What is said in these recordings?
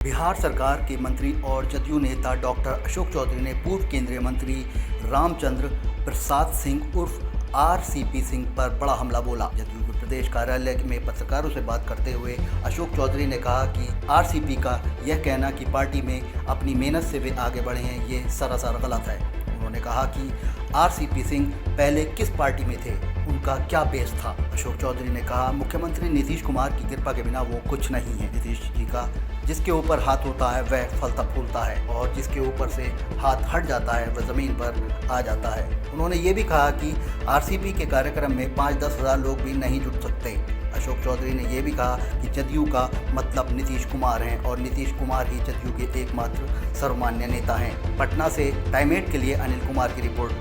बिहार सरकार के मंत्री और जदयू नेता डॉक्टर अशोक चौधरी ने पूर्व केंद्रीय मंत्री रामचंद्र प्रसाद सिंह उर्फ आरसीपी सिंह पर बड़ा हमला बोला। जदयू के प्रदेश कार्यालय में पत्रकारों से बात करते हुए अशोक चौधरी ने कहा कि आरसीपी का यह कहना कि पार्टी में अपनी मेहनत से वे आगे बढ़े हैं, ये सरासर गलत है। उन्होंने कहा कि आरसीपी सिंह पहले किस पार्टी में थे, उनका क्या बेस था। अशोक चौधरी ने कहा, मुख्यमंत्री नीतीश कुमार की कृपा के बिना वो कुछ नहीं है। नीतीश जी का जिसके ऊपर हाथ होता है वह फलता फूलता है और जिसके ऊपर से हाथ हट जाता है वह ज़मीन पर आ जाता है। उन्होंने ये भी कहा कि आरसीपी के कार्यक्रम में 5-10 हज़ार लोग भी नहीं जुट सकते। अशोक चौधरी ने यह भी कहा कि जदयू का मतलब नीतीश कुमार हैं और नीतीश कुमार ही जदयू के एकमात्र सर्वमान्य नेता हैं। पटना से टाइम 8 के लिए अनिल कुमार की रिपोर्ट।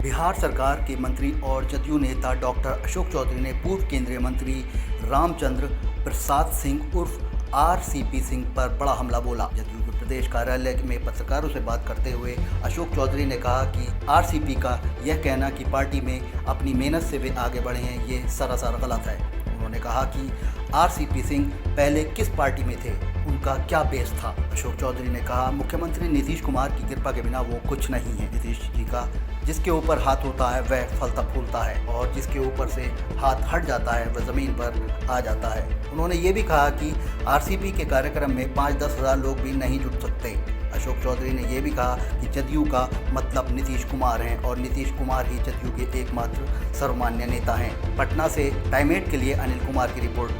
बिहार सरकार के मंत्री और जदयू नेता डॉक्टर अशोक चौधरी ने पूर्व केंद्रीय मंत्री रामचंद्र प्रसाद सिंह उर्फ आरसीपी सिंह पर बड़ा हमला बोला। जदयू के प्रदेश कार्यालय में पत्रकारों से बात करते हुए अशोक चौधरी ने कहा कि आरसीपी का यह कहना कि पार्टी में अपनी मेहनत से वे आगे बढ़े हैं, ये सरासर गलत है। उन्होंने कहा कि आरसीपी सिंह पहले किस पार्टी में थे, उनका क्या बेस था। अशोक चौधरी ने कहा, मुख्यमंत्री नीतीश कुमार की कृपा के बिना वो कुछ नहीं है। नीतीश जी का जिसके ऊपर हाथ होता है वह फलता फूलता है और जिसके ऊपर से हाथ हट जाता है वह ज़मीन पर आ जाता है। उन्होंने ये भी कहा कि आरसीपी के कार्यक्रम में 5-10 हज़ार लोग भी नहीं जुट सकते। अशोक चौधरी ने यह भी कहा कि जदयू का मतलब नीतीश कुमार हैं और नीतीश कुमार ही जदयू के एकमात्र सर्वमान्य नेता हैं। पटना से टाइम 8 के लिए अनिल कुमार की रिपोर्ट।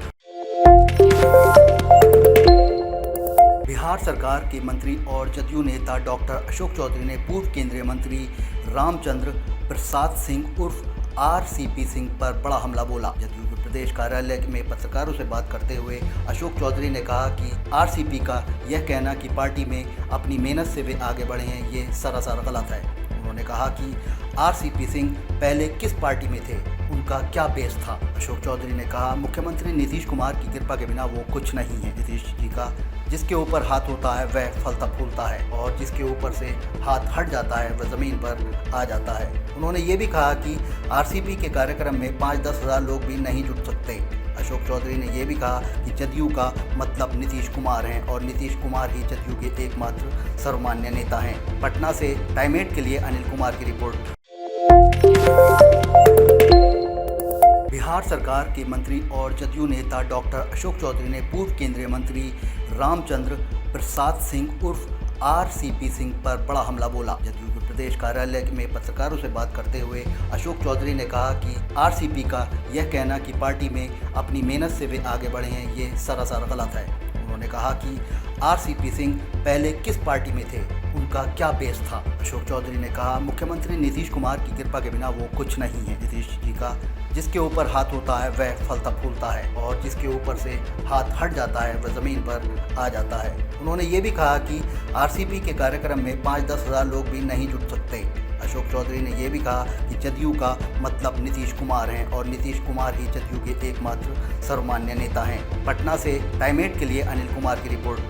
बिहार सरकार के मंत्री और जदयू नेता डॉक्टर अशोक चौधरी ने पूर्व केंद्रीय मंत्री रामचंद्र प्रसाद सिंह उर्फ आरसीपी सिंह पर बड़ा हमला बोला। जदयू के प्रदेश कार्यालय में पत्रकारों से बात करते हुए अशोक चौधरी ने कहा कि आरसीपी का यह कहना कि पार्टी में अपनी मेहनत से वे आगे बढ़े हैं, ये सरासर गलत है। उन्होंने कहा कि आरसीपी सिंह पहले किस पार्टी में थे, उनका क्या बेस था। अशोक चौधरी ने कहा, मुख्यमंत्री नीतीश कुमार की कृपा के बिना वो कुछ नहीं है। नीतीश जी का जिसके ऊपर हाथ होता है वह फलता फूलता है और जिसके ऊपर से हाथ हट जाता है वह ज़मीन पर आ जाता है। उन्होंने ये भी कहा कि आरसीपी के कार्यक्रम में 5-10 हज़ार लोग भी नहीं जुट सकते। अशोक चौधरी ने यह भी कहा कि जदयू का मतलब नीतीश कुमार हैं और नीतीश कुमार ही जदयू के एकमात्र सर्वमान्य नेता हैं। पटना से टाइम 8 के लिए अनिल कुमार की रिपोर्ट। बिहार सरकार के मंत्री और जदयू नेता डॉक्टर अशोक चौधरी ने पूर्व केंद्रीय मंत्री रामचंद्र प्रसाद सिंह उर्फ आरसीपी सिंह पर बड़ा हमला बोला। जदयू के प्रदेश कार्यालय में पत्रकारों से बात करते हुए अशोक चौधरी ने कहा कि आरसीपी का यह कहना कि पार्टी में अपनी मेहनत से वे आगे बढ़े हैं, ये सरासर गलत है। उन्होंने कहा कि आरसीपी सिंह पहले किस पार्टी में थे, उनका क्या बेस था। अशोक चौधरी ने कहा, मुख्यमंत्री नीतीश कुमार की कृपा के बिना वो कुछ नहीं है। नीतीश जी का जिसके ऊपर हाथ होता है वह फलता फूलता है और जिसके ऊपर से हाथ हट जाता है वह ज़मीन पर आ जाता है। उन्होंने ये भी कहा कि आरसीपी के कार्यक्रम में 5-10 हज़ार लोग भी नहीं जुट सकते। अशोक चौधरी ने यह भी कहा कि जदयू का मतलब नीतीश कुमार हैं और नीतीश कुमार ही जदयू के एकमात्र सर्वमान्य नेता हैं। पटना से टाइम 8 के लिए अनिल कुमार की रिपोर्ट।